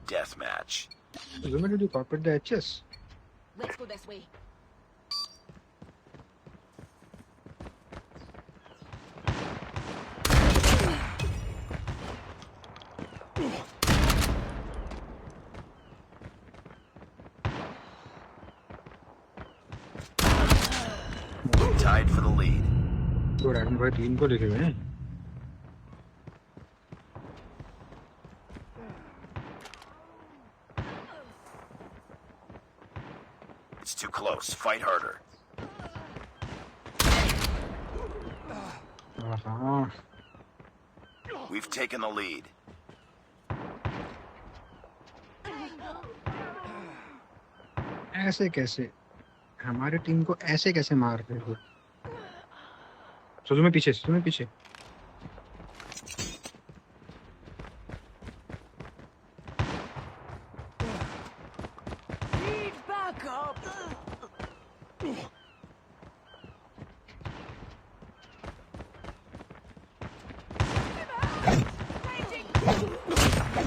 deathmatch. Zuma, did you copy the HS? Let's go this way. Tied for the lead. तो रैगन भाई 3 को लेके गए हैं। It's too close. Fight harder. हाँ We've taken the lead. ऐसे कैसे हमारे टीम को ऐसे कैसे मार रहे हो? सुजुमे पीछे, सुजुमे पीछे। Need backup.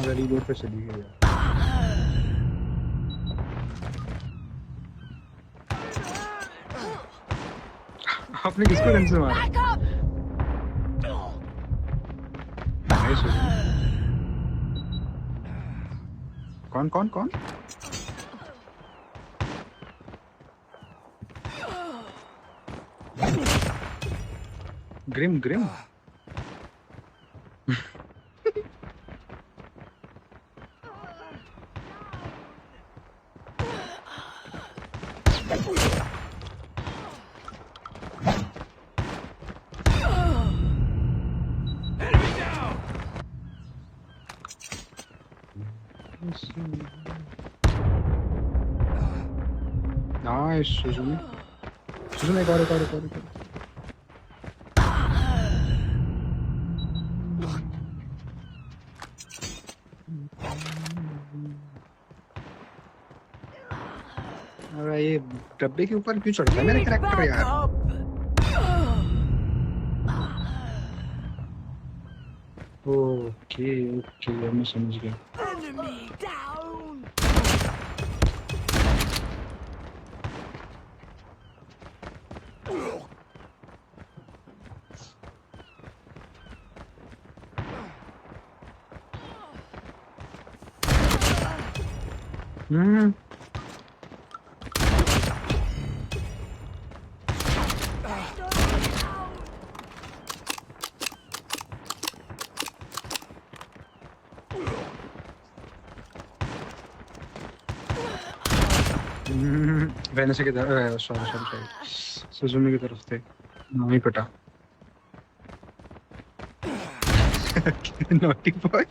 वेरी गुड पे चली गई यार। आपने किसको गन से मारा? Backup. Nice Suzume. कौन कौन कौन? Grim grim. Nice Suzume. Suzume एक और एक और एक और एक और। अरे ये डब्बे के ऊपर क्यों चढ़ता है मेरा Need कैरेक्टर यार? backup. ओके ओके मैं समझ गया। Enemy down. हम्म वेनेसे की तरफ, सॉरी सॉरी सॉरी, सुजुमी की तरफ थे। नहीं पटा। Naughty boy.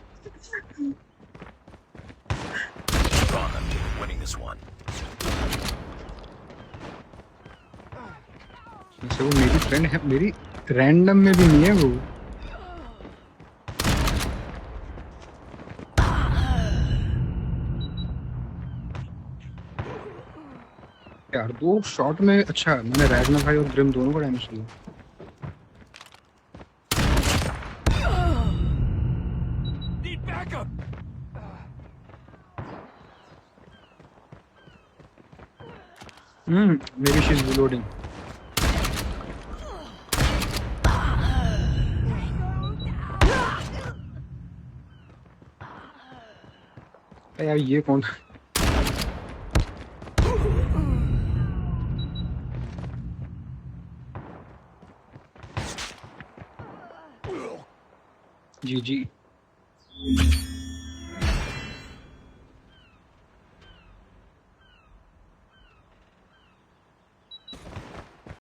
Keep on them. You're winning this one. वैसे वो मेरी फ्रेंड है, मेरी रैंडम में भी नहीं है वो। यार 2 शॉट में अच्छा मैंने रैगना भाई और ग्रिम दोनों को डैमेज किया। Need backup. मेरी शी इज रीलोडिंग। यार ये कौन? जी जी।